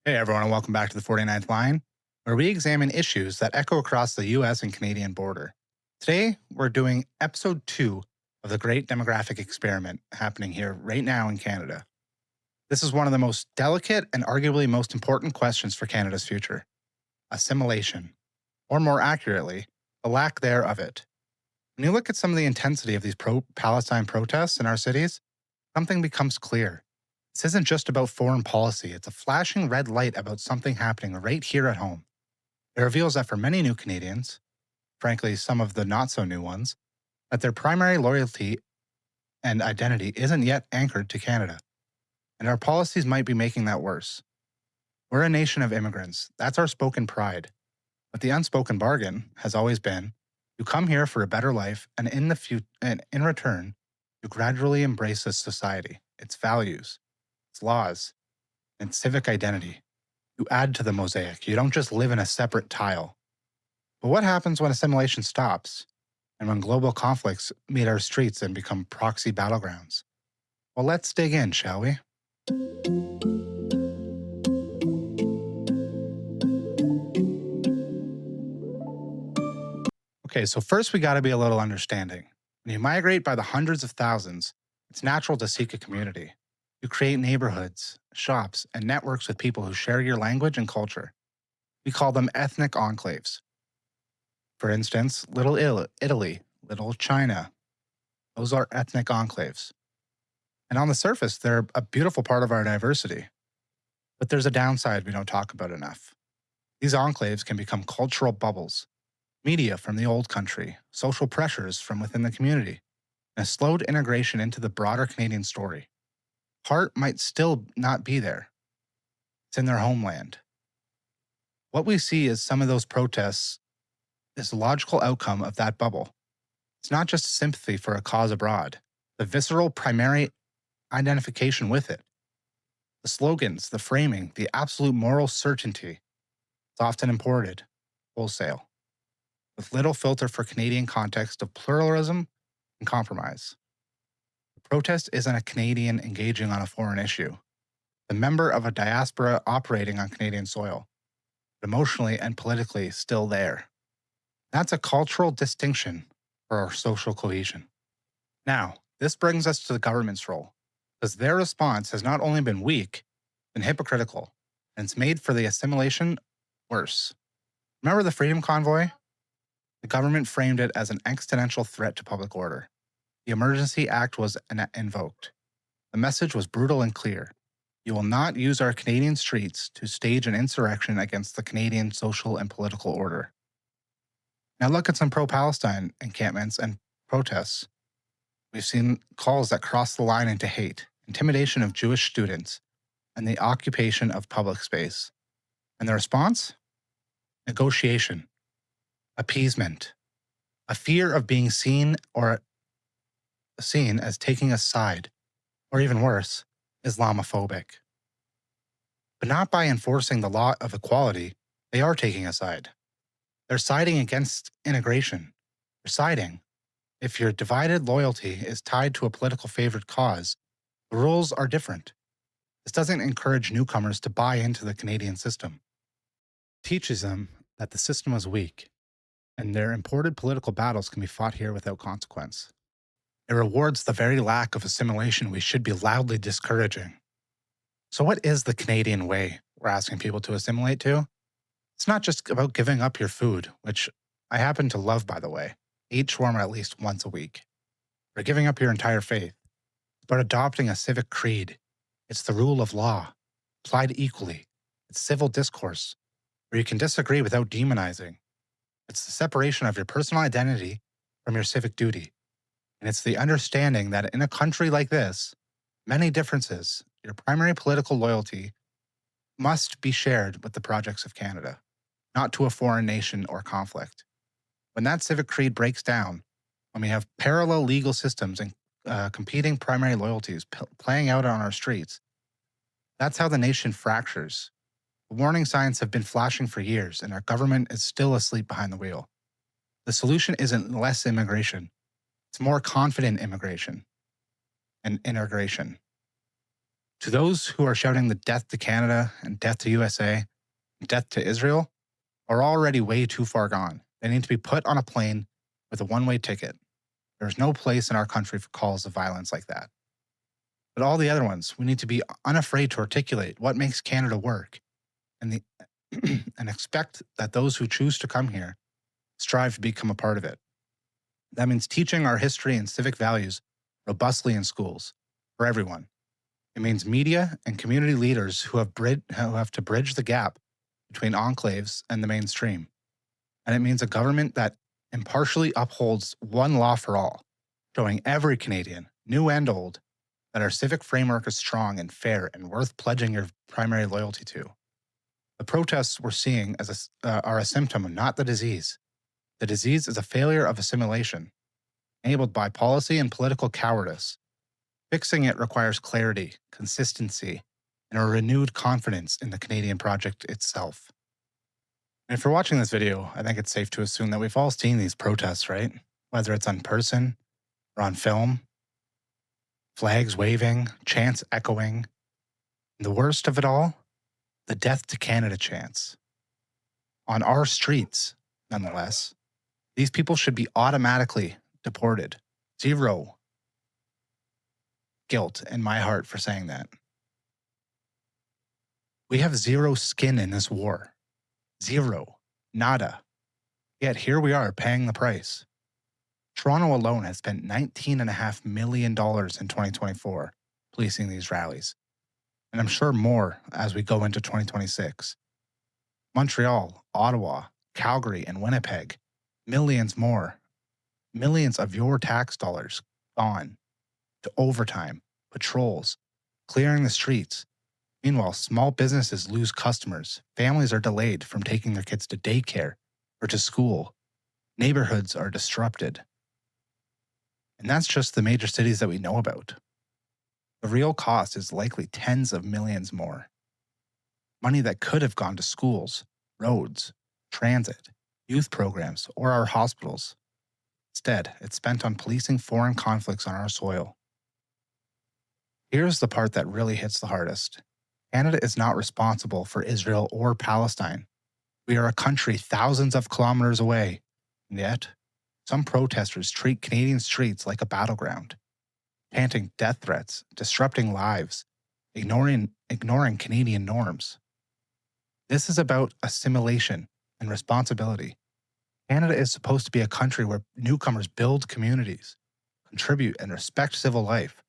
Hey everyone, and welcome back to the 49th Line, where we examine issues that echo across the US and Canadian border. Today, we're doing episode 2 of the great demographic experiment happening here right now in Canada. This is one of the most delicate and arguably most important questions for Canada's future: assimilation, or more accurately, the lack there of it. When you look at some of the intensity of these pro Palestine protests in our cities, something becomes clear. This isn't just about foreign policy, it's a flashing red light about something happening right here at home. It reveals that for many new Canadians, frankly, some of the not so new ones, that their primary loyalty and identity isn't yet anchored to Canada. And our policies might be making that worse. We're a nation of immigrants. That's our spoken pride. But the unspoken bargain has always been you come here for a better life, and in return, you gradually embrace this society, its values, its laws, and civic identity. You add to the mosaic. You don't just live in a separate tile. But what happens when assimilation stops and when global conflicts meet our streets and become proxy battlegrounds? Well, let's dig in, shall we? Okay, so first we got to be a little understanding. When you migrate by the hundreds of thousands, it's natural to seek a community. You create neighborhoods, shops, and networks with people who share your language and culture. We call them ethnic enclaves. For instance, Italy, Little China, those are ethnic enclaves. And on the surface, they're a beautiful part of our diversity. But there's a downside we don't talk about enough. These enclaves can become cultural bubbles, media from the old country, social pressures from within the community, and a slowed integration into the broader Canadian story. Heart might still not be there. It's in their homeland. What we see is some of those protests is the logical outcome of that bubble. It's not just sympathy for a cause abroad, the visceral primary identification with it. The slogans, the framing, the absolute moral certainty. It's often imported, wholesale, with little filter for Canadian context of pluralism and compromise. The protest isn't a Canadian engaging on a foreign issue, the member of a diaspora operating on Canadian soil, but emotionally and politically still there. That's a cultural distinction for our social cohesion. Now, this brings us to the government's role, because their response has not only been weak, been hypocritical, and it's made for the assimilation worse. Remember the Freedom Convoy? The government framed it as an existential threat to public order. The Emergency Act was invoked. The message was brutal and clear. You will not use our Canadian streets to stage an insurrection against the Canadian social and political order. Now look at some pro-Palestine encampments and protests. We've seen calls that cross the line into hate, intimidation of Jewish students, and the occupation of public space. And the response? Negotiation, appeasement, a fear of being seen as taking a side, or even worse, Islamophobic. But not by enforcing the law of equality, they are taking a side. They're siding against integration. They're siding. If your divided loyalty is tied to a political favored cause, the rules are different. This doesn't encourage newcomers to buy into the Canadian system. It teaches them that the system is weak, and their imported political battles can be fought here without consequence. It rewards the very lack of assimilation we should be loudly discouraging. So what is the Canadian way we're asking people to assimilate to? It's not just about giving up your food, which I happen to love, by the way. Eat shawarma at least once a week. Or giving up your entire faith. It's about adopting a civic creed. It's the rule of law, applied equally. It's civil discourse, where you can disagree without demonizing. It's the separation of your personal identity from your civic duty. And it's the understanding that in a country like this, many differences, your primary political loyalty must be shared with the projects of Canada, not to a foreign nation or conflict. When that civic creed breaks down, when we have parallel legal systems and competing primary loyalties playing out on our streets, that's how the nation fractures. The warning signs have been flashing for years, and our government is still asleep behind the wheel. The solution isn't less immigration. It's more confident immigration and integration. To those who are shouting the death to Canada and death to USA, and death to Israel, are already way too far gone. They need to be put on a plane with a one-way ticket. There's no place in our country for calls of violence like that. But all the other ones, we need to be unafraid to articulate what makes Canada work and the and expect that those who choose to come here strive to become a part of it. That means teaching our history and civic values robustly in schools for everyone. It means media and community leaders who have to bridge the gap between enclaves and the mainstream. And it means a government that impartially upholds one law for all, showing every Canadian, new and old, that our civic framework is strong and fair and worth pledging your primary loyalty to. The protests we're seeing are a symptom, not the disease. The disease is a failure of assimilation, enabled by policy and political cowardice. Fixing it requires clarity, consistency, and a renewed confidence in the Canadian project itself. And if you're watching this video, I think it's safe to assume that we've all seen these protests, right? Whether it's in person or on film, flags waving, chants echoing. And the worst of it all, the death to Canada chants. On our streets, nonetheless, these people should be automatically deported. Zero guilt in my heart for saying that. We have zero skin in this war. Zero. Nada. Yet here we are paying the price. Toronto alone has spent $19.5 million in 2024 policing these rallies, and I'm sure more as we go into 2026. Montreal, Ottawa, Calgary, and Winnipeg, millions more. Millions of your tax dollars gone to overtime, patrols, clearing the streets. Meanwhile, small businesses lose customers, families are delayed from taking their kids to daycare or to school, neighborhoods are disrupted. And that's just the major cities that we know about. The real cost is likely tens of millions more. Money that could have gone to schools, roads, transit, youth programs, or our hospitals. Instead, it's spent on policing foreign conflicts on our soil. Here's the part that really hits the hardest. Canada is not responsible for Israel or Palestine. We are a country thousands of kilometers away, and yet, some protesters treat Canadian streets like a battleground, chanting death threats, disrupting lives, ignoring Canadian norms. This is about assimilation and responsibility. Canada is supposed to be a country where newcomers build communities, contribute, and respect civil life.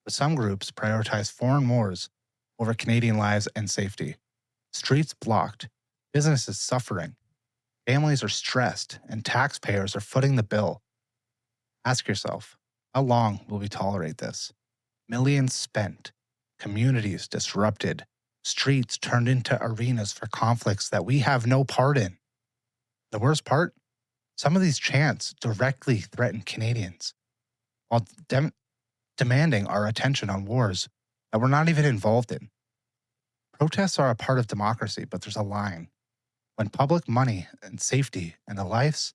But some groups prioritize foreign wars over Canadian lives and safety. Streets blocked, businesses suffering, families are stressed, and taxpayers are footing the bill. Ask yourself, how long will we tolerate this? Millions spent, communities disrupted, streets turned into arenas for conflicts that we have no part in. The worst part? Some of these chants directly threaten Canadians while demanding our attention on wars that we're not even involved in. Protests are a part of democracy, but there's a line. When public money and safety and the lives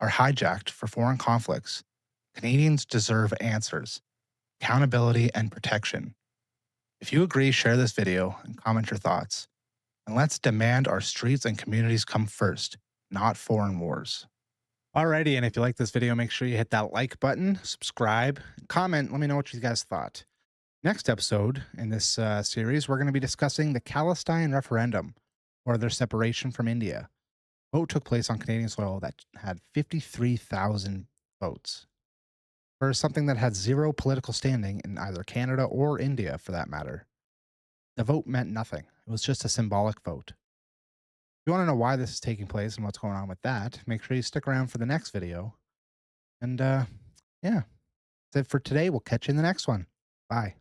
are hijacked for foreign conflicts, Canadians deserve answers, accountability, and protection. If you agree, share this video and comment your thoughts. And let's demand our streets and communities come first, not foreign wars. Alrighty, and if you like this video, make sure you hit that like button, subscribe, comment, let me know what you guys thought. Next episode in this series, we're going to be discussing the Palestine referendum, or their separation from India. A vote took place on Canadian soil that had 53,000 votes for something that had zero political standing in either Canada or India, for that matter. The vote meant nothing. It was just a symbolic vote. If you want to know why this is taking place and what's going on with that, make sure you stick around for the next video. And yeah, that's it for today. We'll catch you in the next one. Bye.